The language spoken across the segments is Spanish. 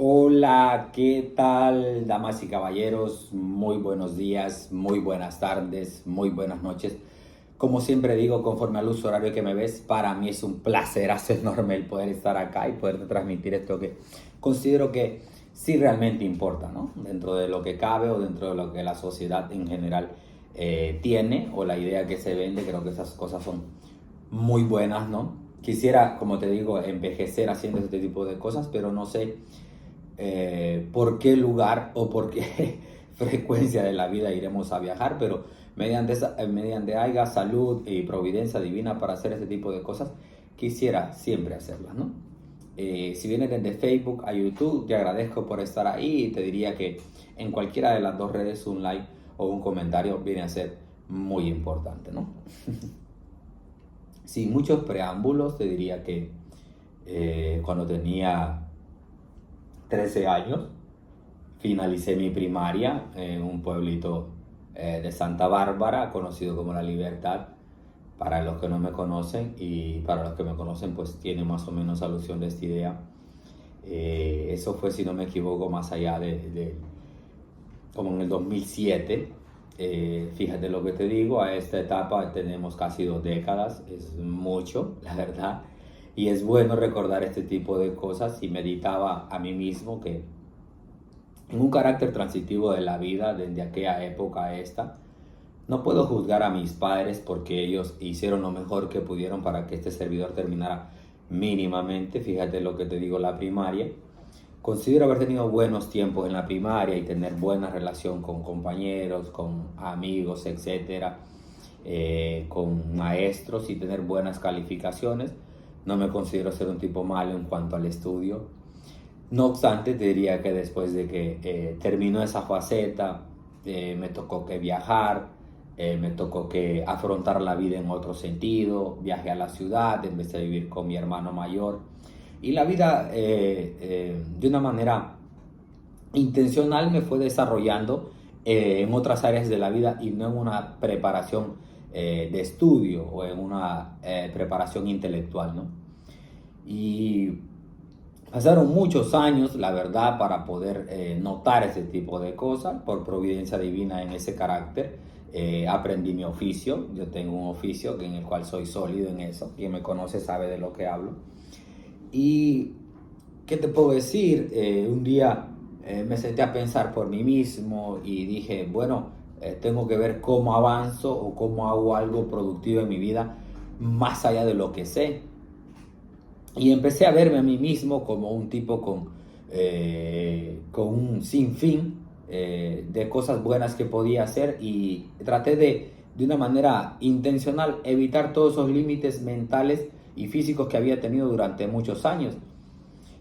Hola, ¿qué tal, damas y caballeros? Muy buenos días, muy buenas tardes, muy buenas noches. Como siempre digo, conforme al uso horario que me ves, para mí es un placer enorme el poder estar acá y poderte transmitir esto que considero que sí realmente importa, ¿no? Dentro de lo que cabe o dentro de lo que la sociedad en general tiene o la idea que se vende, creo que esas cosas son muy buenas, ¿no? Quisiera, como te digo, envejecer haciendo este tipo de cosas, pero no sé por qué lugar o por qué frecuencia de la vida iremos a viajar, pero mediante haya salud y providencia divina para hacer este tipo de cosas, quisiera siempre hacerlas, ¿no? Si vienes desde Facebook a YouTube, te agradezco por estar ahí y te diría que en cualquiera de las dos redes un like o un comentario viene a ser muy importante, ¿no? Sin muchos preámbulos, te diría que cuando tenía 13 años, finalicé mi primaria en un pueblito de Santa Bárbara, conocido como La Libertad, para los que no me conocen, y para los que me conocen pues tiene más o menos alusión de esta idea. Eso fue, si no me equivoco, más allá de como en el 2007. Fíjate lo que te digo, a esta etapa tenemos casi 2 décadas, es mucho, la verdad, y es bueno recordar este tipo de cosas. Y meditaba a mí mismo que en un carácter transitivo de la vida desde aquella época a esta, no puedo juzgar a mis padres porque ellos hicieron lo mejor que pudieron para que este servidor terminara mínimamente. Fíjate lo que te digo, la primaria. Considero haber tenido buenos tiempos en la primaria y tener buena relación con compañeros, con amigos, etcétera, con maestros y tener buenas calificaciones. No me considero ser un tipo malo en cuanto al estudio. No obstante, te diría que después de que terminó esa faceta, me tocó que viajar, me tocó que afrontar la vida en otro sentido. Viajé a la ciudad, empecé a vivir con mi hermano mayor y la vida de una manera intencional me fue desarrollando en otras áreas de la vida y no en una preparación de estudio o en una preparación intelectual, ¿no? Y pasaron muchos años, la verdad, para poder notar ese tipo de cosas. Por providencia divina en ese carácter, aprendí mi oficio. Yo tengo un oficio en el cual soy sólido en eso. Quien me conoce sabe de lo que hablo. Y, ¿qué te puedo decir? Un día me senté a pensar por mí mismo y dije, bueno, tengo que ver cómo avanzo o cómo hago algo productivo en mi vida más allá de lo que sé. Y empecé a verme a mí mismo como un tipo con un sinfín de cosas buenas que podía hacer, y traté de una manera intencional, evitar todos esos límites mentales y físicos que había tenido durante muchos años.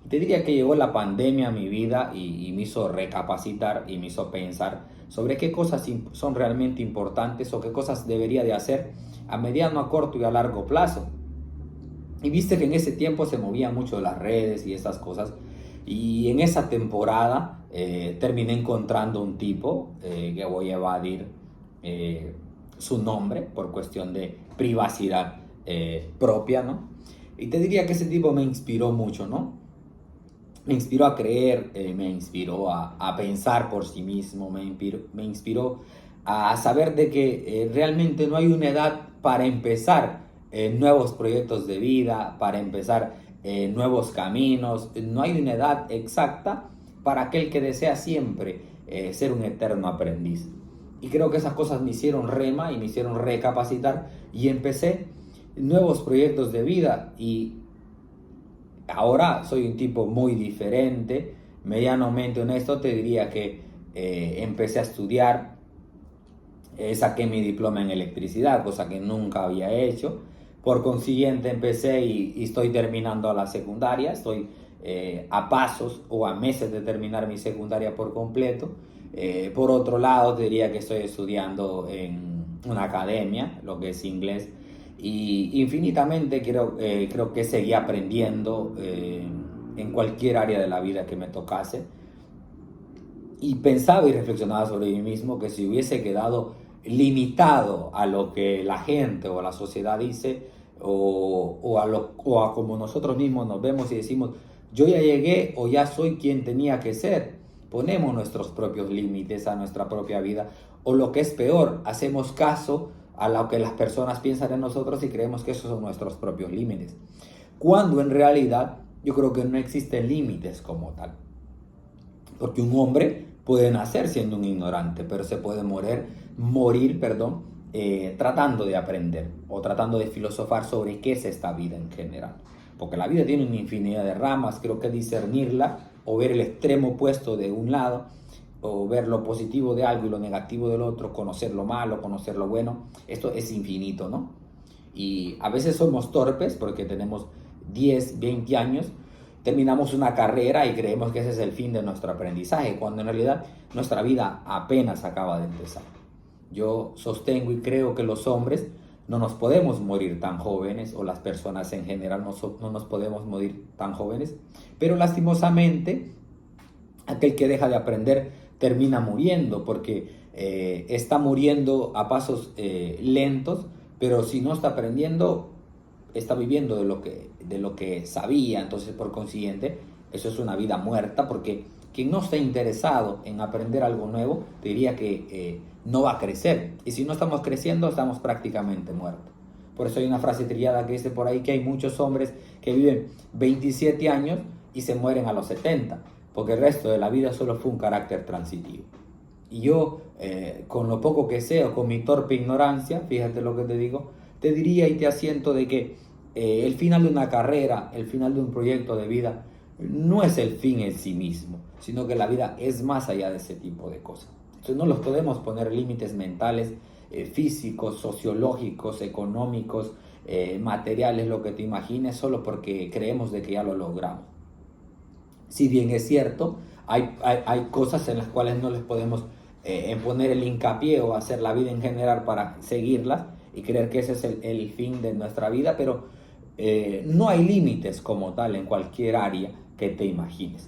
Y te diría que llegó la pandemia a mi vida y me hizo recapacitar y me hizo pensar sobre qué cosas son realmente importantes o qué cosas debería de hacer a mediano, a corto y a largo plazo. Y viste que en ese tiempo se movían mucho las redes y esas cosas. Y en esa temporada terminé encontrando un tipo que voy a evadir eh, su nombre por cuestión de privacidad propia, ¿no? Y te diría que ese tipo me inspiró mucho, ¿no? Me inspiró a creer, me inspiró a pensar por sí mismo, me inspiró a saber de que realmente no hay una edad para empezar nuevos proyectos de vida, para empezar nuevos caminos. No hay una edad exacta para aquel que desea siempre ser un eterno aprendiz. Y creo que esas cosas me hicieron rema y me hicieron recapacitar y empecé nuevos proyectos de vida. Y ahora soy un tipo muy diferente, medianamente honesto. Te diría que empecé a estudiar, saqué mi diploma en electricidad, cosa que nunca había hecho. Por consiguiente, empecé y estoy terminando la secundaria. Estoy a pasos o a meses de terminar mi secundaria por completo. Por otro lado, te diría que estoy estudiando en una academia, lo que es inglés, y infinitamente creo que seguí aprendiendo en cualquier área de la vida que me tocase. Y pensaba y reflexionaba sobre mí mismo que si hubiese quedado limitado a lo que la gente o la sociedad dice, o a como nosotros mismos nos vemos y decimos yo ya llegué o ya soy quien tenía que ser. Ponemos nuestros propios límites a nuestra propia vida, o lo que es peor, hacemos caso a lo que las personas piensan de nosotros y creemos que esos son nuestros propios límites. Cuando en realidad yo creo que no existen límites como tal. Porque un hombre puede nacer siendo un ignorante, pero se puede morir, tratando de aprender o tratando de filosofar sobre qué es esta vida en general. Porque la vida tiene una infinidad de ramas, creo que discernirla o ver el extremo opuesto de un lado, o ver lo positivo de algo y lo negativo del otro, conocer lo malo, conocer lo bueno, esto es infinito, ¿no? Y a veces somos torpes porque tenemos 10, 20 años, terminamos una carrera y creemos que ese es el fin de nuestro aprendizaje, cuando en realidad nuestra vida apenas acaba de empezar. Yo sostengo y creo que los hombres no nos podemos morir tan jóvenes, o las personas en general no nos podemos morir tan jóvenes, pero lastimosamente aquel que deja de aprender termina muriendo, porque está muriendo a pasos lentos, pero si no está aprendiendo, está viviendo de lo que sabía. Entonces, por consiguiente, eso es una vida muerta, porque quien no está interesado en aprender algo nuevo, te diría que no va a crecer. Y si no estamos creciendo, estamos prácticamente muertos. Por eso hay una frase trillada que dice por ahí que hay muchos hombres que viven 27 años y se mueren a los 70, porque el resto de la vida solo fue un carácter transitivo. Y yo, con lo poco que sé o con mi torpe ignorancia, fíjate lo que te digo, te diría y te asiento de que el final de una carrera, el final de un proyecto de vida, no es el fin en sí mismo, sino que la vida es más allá de ese tipo de cosas. Entonces no los podemos poner límites mentales, físicos, sociológicos, económicos, materiales, lo que te imagines, solo porque creemos de que ya lo logramos. Si bien es cierto, hay cosas en las cuales no les podemos poner el hincapié o hacer la vida en general para seguirlas y creer que ese es el fin de nuestra vida, pero no hay límites como tal en cualquier área que te imagines.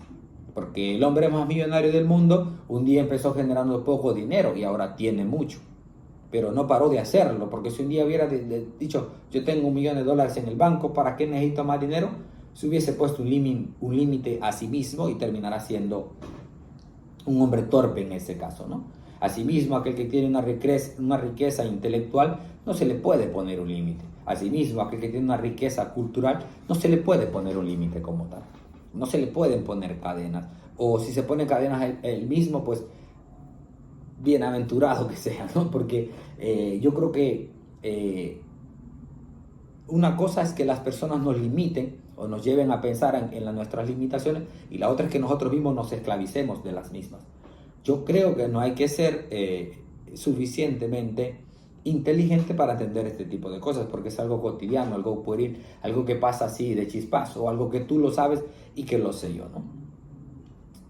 Porque el hombre más millonario del mundo un día empezó generando poco dinero y ahora tiene mucho, pero no paró de hacerlo, porque si un día hubiera dicho, yo tengo $1.000.000 en el banco, ¿para qué necesito más dinero?, se hubiese puesto un límite a sí mismo y terminará siendo un hombre torpe en ese caso, ¿no? Asimismo, aquel que tiene una riqueza intelectual, no se le puede poner un límite. Asimismo, aquel que tiene una riqueza cultural, no se le puede poner un límite como tal. No se le pueden poner cadenas. O si se pone cadenas él mismo, pues bienaventurado que sea, ¿no? Porque yo creo que una cosa es que las personas nos limiten o nos lleven a pensar en nuestras limitaciones, y la otra es que nosotros mismos nos esclavicemos de las mismas. Yo creo que no hay que ser suficientemente inteligente para entender este tipo de cosas, porque es algo cotidiano, algo pueril, algo que pasa así de chispazo, o algo que tú lo sabes y que lo sé yo, ¿no?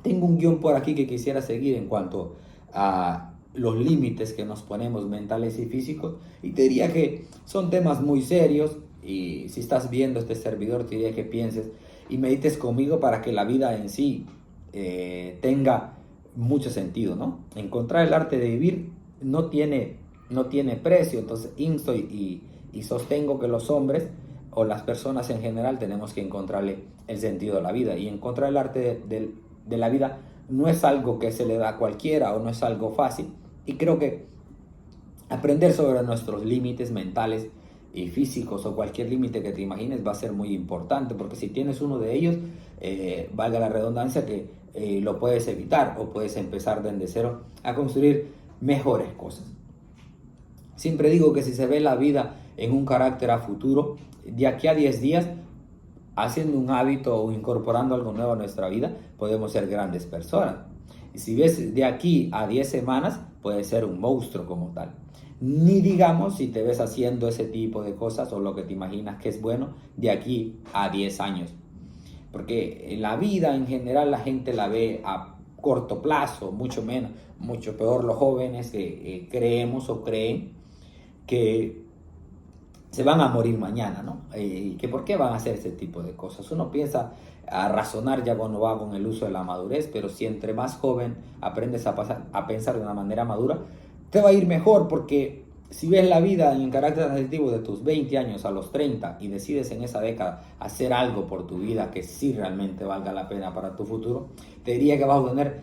Tengo un guión por aquí que quisiera seguir en cuanto a los límites que nos ponemos mentales y físicos, y te diría que son temas muy serios, y si estás viendo este servidor te diría que pienses y medites conmigo para que la vida en sí tenga mucho sentido, ¿no? Encontrar el arte de vivir no tiene precio. Entonces insto y sostengo que los hombres o las personas en general tenemos que encontrarle el sentido de la vida, y encontrar el arte de la vida no es algo que se le da a cualquiera o no es algo fácil, y creo que aprender sobre nuestros límites mentales y físicos o cualquier límite que te imagines va a ser muy importante, porque si tienes uno de ellos, valga la redundancia, que lo puedes evitar o puedes empezar desde cero a construir mejores cosas. Siempre digo que si se ve la vida en un carácter a futuro, de aquí a 10 días, haciendo un hábito o incorporando algo nuevo a nuestra vida, podemos ser grandes personas. Y si ves de aquí a 10 semanas, puedes ser un monstruo como tal. Ni digamos si te ves haciendo ese tipo de cosas o lo que te imaginas que es bueno de aquí a 10 años. Porque la vida en general la gente la ve a corto plazo, mucho peor los jóvenes que creemos o creen que se van a morir mañana, ¿no? Que ¿por qué van a hacer ese tipo de cosas? Uno piensa a razonar ya cuando va con el uso de la madurez, pero si entre más joven aprendes a pensar de una manera madura, te va a ir mejor, porque Si ves la vida en el carácter transitivo de tus 20 años a los 30 y decides en esa década hacer algo por tu vida que sí realmente valga la pena para tu futuro, te diría que vas a obtener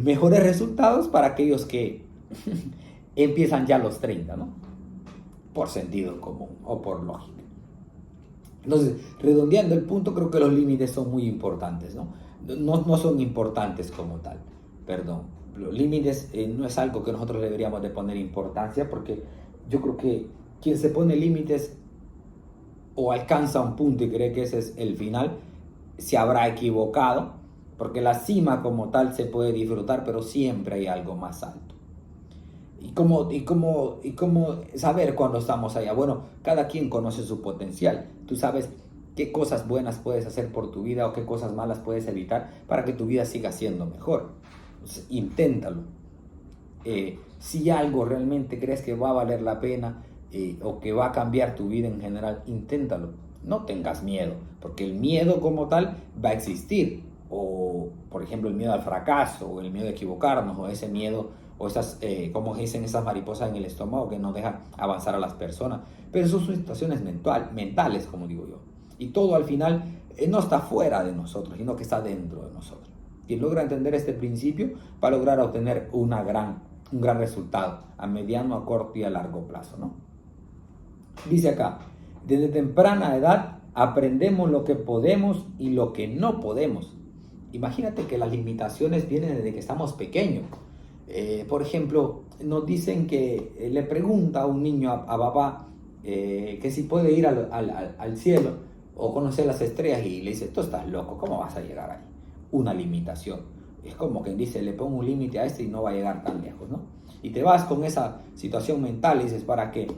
mejores resultados para aquellos que empiezan ya a los 30, ¿no? Por sentido común o por lógica. Entonces, redondeando el punto, creo que los límites son muy importantes, ¿no? No son importantes como tal, perdón. Los límites no es algo que nosotros deberíamos de poner importancia, porque yo creo que quien se pone límites o alcanza un punto y cree que ese es el final, se habrá equivocado, porque la cima como tal se puede disfrutar, pero siempre hay algo más alto. ¿Y cómo saber cuándo estamos allá? Bueno, cada quien conoce su potencial. Tú sabes qué cosas buenas puedes hacer por tu vida o qué cosas malas puedes evitar para que tu vida siga siendo mejor. Entonces, inténtalo. Si algo realmente crees que va a valer la pena o que va a cambiar tu vida en general, inténtalo. No tengas miedo, porque el miedo como tal va a existir. O, por ejemplo, el miedo al fracaso, o el miedo a equivocarnos, o ese miedo, o esas, como dicen, esas mariposas en el estómago que no dejan avanzar a las personas. Pero eso son situaciones mentales, como digo yo. Y todo al final no está fuera de nosotros, sino que está dentro de nosotros. Quien logra entender este principio va a lograr obtener un gran resultado a mediano, a corto y a largo plazo, ¿no? Dice acá, desde temprana edad aprendemos lo que podemos y lo que no podemos. Imagínate que las limitaciones vienen desde que estamos pequeños. Por ejemplo, nos dicen que le pregunta a un niño a papá que si puede ir al cielo o conocer las estrellas, y le dice, tú estás loco, ¿cómo vas a llegar ahí? Una limitación. Es como quien dice, le pongo un límite a este y no va a llegar tan lejos, ¿no? Y te vas con esa situación mental y dices, ¿para qué?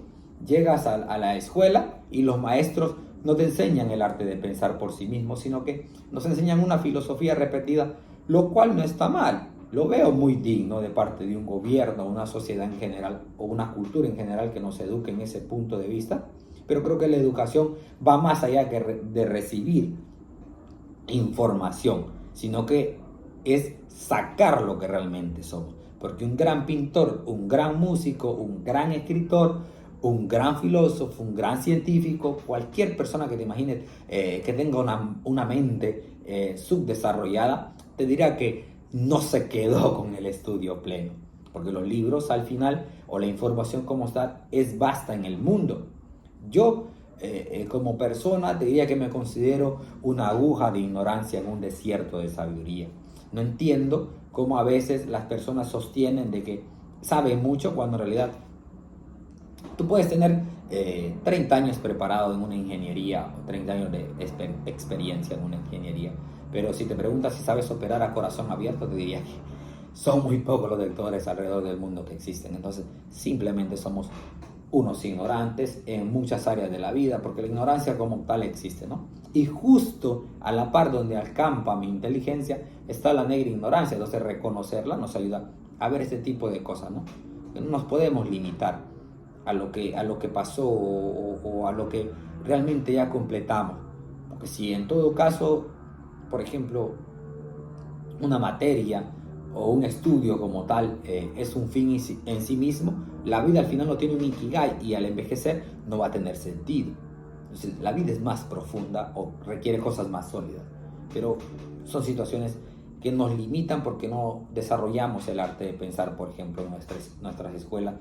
Llegas a la escuela y los maestros no te enseñan el arte de pensar por sí mismos, sino que nos enseñan una filosofía repetida, lo cual no está mal. Lo veo muy digno de parte de un gobierno, una sociedad en general o una cultura en general que nos eduque en ese punto de vista, pero creo que la educación va más allá de recibir información, sino que es sacar lo que realmente somos. Porque un gran pintor, un gran músico, un gran escritor, un gran filósofo, un gran científico, cualquier persona que te imagines que tenga una mente subdesarrollada, te dirá que no se quedó con el estudio pleno. Porque los libros al final, o la información como está, es vasta en el mundo. Yo como persona te diría que me considero una aguja de ignorancia en un desierto de sabiduría. No entiendo cómo a veces las personas sostienen de que saben mucho cuando en realidad tú puedes tener 30 años preparado en una ingeniería o 30 años de experiencia en una ingeniería, pero si te preguntas si sabes operar a corazón abierto, te diría que son muy pocos los doctores alrededor del mundo que existen. Entonces simplemente somos unos ignorantes en muchas áreas de la vida, porque la ignorancia como tal existe, ¿no? Y justo a la par donde acampa mi inteligencia está la negra ignorancia. Entonces reconocerla nos ayuda a ver este tipo de cosas, ¿no? Que no nos podemos limitar a lo que pasó o a lo que realmente ya completamos. Porque si en todo caso, por ejemplo, una materia o un estudio como tal es un fin en sí mismo, la vida al final no tiene un ikigai y al envejecer no va a tener sentido. Entonces, la vida es más profunda o requiere cosas más sólidas, pero son situaciones que nos limitan porque no desarrollamos el arte de pensar, por ejemplo, en nuestras escuelas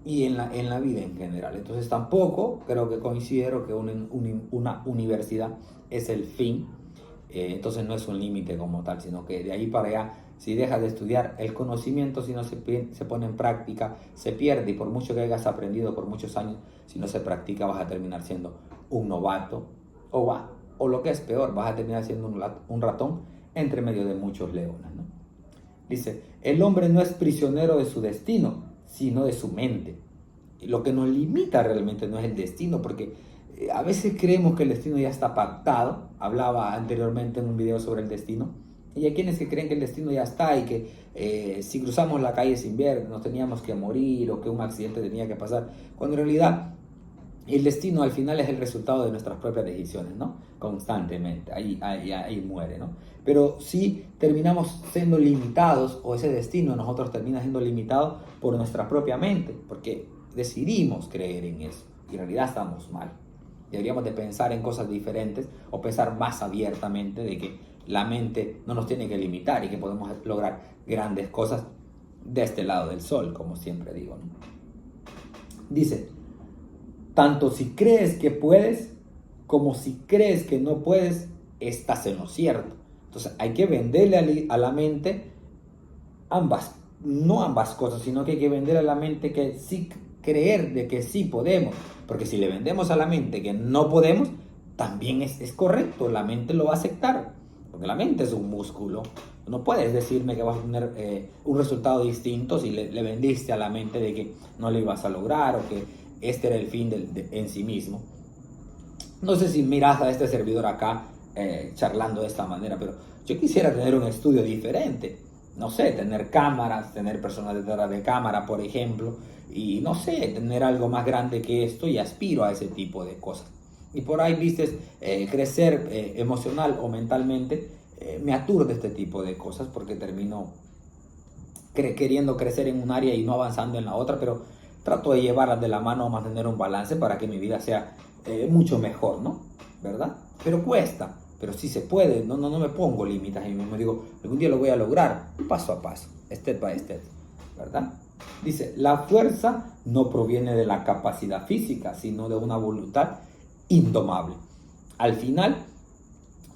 y en la vida en general. Entonces tampoco creo que considero que una universidad es el fin. Entonces no es un límite como tal, sino que de ahí para allá, si dejas de estudiar, el conocimiento, si no se pone en práctica, se pierde. Y por mucho que hayas aprendido por muchos años, si no se practica, vas a terminar siendo un novato o lo que es peor, vas a terminar siendo un ratón entre medio de muchos leones, ¿no? Dice, el hombre no es prisionero de su destino, sino de su mente. Y lo que nos limita realmente no es el destino, porque a veces creemos que el destino ya está pactado. Hablaba anteriormente en un video sobre el destino. Y hay quienes que creen que el destino ya está y que si cruzamos la calle sin ver nos teníamos que morir o que un accidente tenía que pasar. Cuando en realidad Y el destino al final es el resultado de nuestras propias decisiones, ¿no? Constantemente, ahí muere, ¿no? Pero si terminamos siendo limitados, o ese destino nosotros termina siendo limitado por nuestra propia mente, porque decidimos creer en eso, y en realidad estamos mal. Deberíamos de pensar en cosas diferentes, o pensar más abiertamente de que la mente no nos tiene que limitar y que podemos lograr grandes cosas de este lado del sol, como siempre digo, ¿no? Dice, tanto si crees que puedes, como si crees que no puedes, estás en lo cierto. Entonces hay que venderle a la mente ambas, no ambas cosas, sino que hay que venderle a la mente que sí, creer de que sí podemos. Porque si le vendemos a la mente que no podemos, también es correcto, la mente lo va a aceptar. Porque la mente es un músculo. No puedes decirme que vas a tener un resultado distinto si le vendiste a la mente de que no lo ibas a lograr o que este era el fin en sí mismo. No sé si miras a este servidor acá charlando de esta manera, pero yo quisiera tener un estudio diferente. No sé, tener cámaras, tener personas detrás de cámara, por ejemplo, y no sé, tener algo más grande que esto, y aspiro a ese tipo de cosas. Y por ahí, vistes, crecer emocional o mentalmente me aturde este tipo de cosas porque termino queriendo crecer en un área y no avanzando en la otra, pero trato de llevarlas de la mano a mantener un balance para que mi vida sea mucho mejor, ¿no? ¿Verdad? Pero cuesta, pero sí se puede, no me pongo límites y me digo, algún día lo voy a lograr, paso a paso, step by step, ¿verdad? Dice, la fuerza no proviene de la capacidad física, sino de una voluntad indomable. Al final,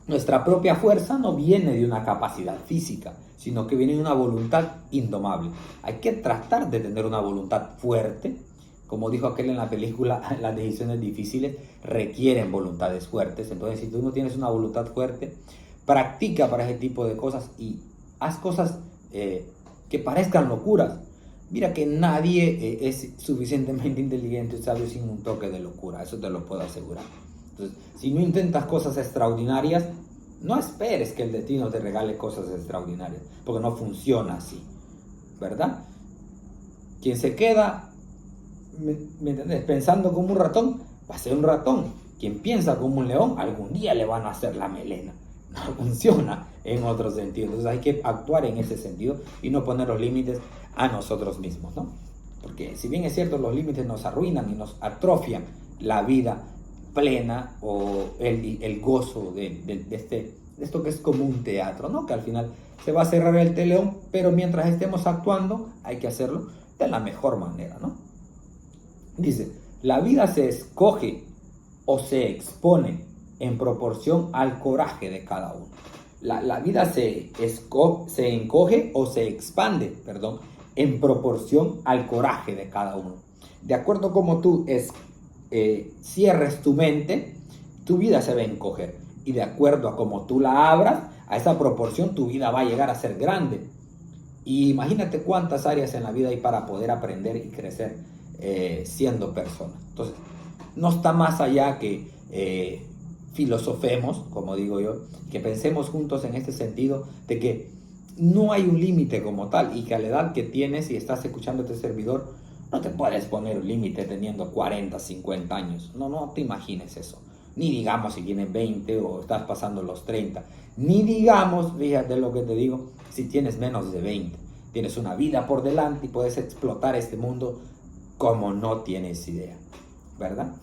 nuestra propia fuerza no viene de una capacidad física, sino que viene de una voluntad indomable. Hay que tratar de tener una voluntad fuerte. Como dijo aquel en la película, las decisiones difíciles requieren voluntades fuertes. Entonces, si tú no tienes una voluntad fuerte, practica para ese tipo de cosas y haz cosas que parezcan locuras. Mira que nadie es suficientemente inteligente y sabio sin un toque de locura, eso te lo puedo asegurar. Entonces, si no intentas cosas extraordinarias, no esperes que el destino te regale cosas extraordinarias, porque no funciona así, ¿verdad? Quien se queda, ¿me entendés?, pensando como un ratón, va a ser un ratón. Quien piensa como un león, algún día le van a hacer la melena. No funciona en otro sentido. Entonces hay que actuar en ese sentido y no poner los límites a nosotros mismos, ¿no? Porque si bien es cierto, los límites nos arruinan y nos atrofian la vida plena o el gozo de esto que es como un teatro, ¿no? Que al final se va a cerrar el telón, pero mientras estemos actuando hay que hacerlo de la mejor manera, ¿no? Dice, la vida se escoge o se expone en proporción al coraje de cada uno. La vida se encoge o se expande, perdón, en proporción al coraje de cada uno. De acuerdo como tú cierres tu mente, tu vida se va a encoger. Y de acuerdo a como tú la abras, a esa proporción tu vida va a llegar a ser grande. Y imagínate cuántas áreas en la vida hay para poder aprender y crecer siendo persona. Entonces, no está más allá que filosofemos, como digo yo, que pensemos juntos en este sentido de que no hay un límite como tal y que a la edad que tienes y estás escuchando este servidor, no te puedes poner un límite teniendo 40, 50 años. No te imagines eso. Ni digamos si tienes 20 o estás pasando los 30. Ni digamos, fíjate lo que te digo, si tienes menos de 20. Tienes una vida por delante y puedes explotar este mundo como no tienes idea, ¿verdad?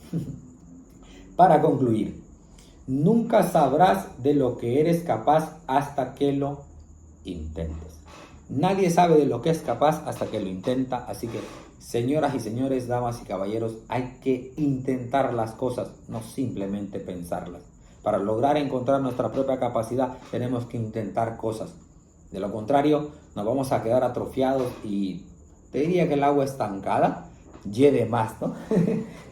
Para concluir, nunca sabrás de lo que eres capaz hasta que lo intentes. Nadie sabe de lo que es capaz hasta que lo intenta, así que señoras y señores, damas y caballeros, hay que intentar las cosas, no simplemente pensarlas. Para lograr encontrar nuestra propia capacidad, tenemos que intentar cosas. De lo contrario, nos vamos a quedar atrofiados y te diría que el agua estancada lleve más, ¿no?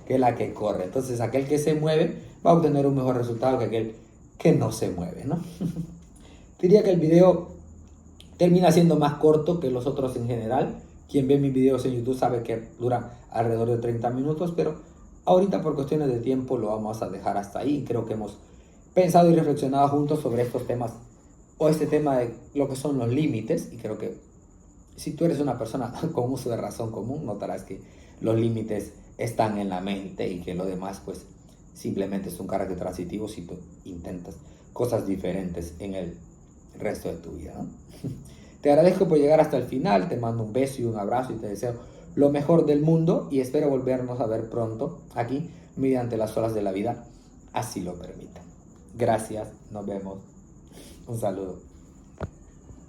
que la que corre. Entonces, aquel que se mueve va a obtener un mejor resultado que aquel que no se mueve, ¿no? Diría que el video termina siendo más corto que los otros en general. Quien ve mis videos en YouTube sabe que duran alrededor de 30 minutos, pero ahorita por cuestiones de tiempo lo vamos a dejar hasta ahí. Creo que hemos pensado y reflexionado juntos sobre estos temas o este tema de lo que son los límites, y creo que si tú eres una persona con uso de razón común, notarás que los límites están en la mente y que lo demás pues simplemente es un carácter transitivo si tú intentas cosas diferentes en el resto de tu vida, ¿no? Te agradezco por llegar hasta el final, te mando un beso y un abrazo y te deseo lo mejor del mundo y espero volvernos a ver pronto aquí mediante las olas de la vida, así lo permita. Gracias, nos vemos. Un saludo.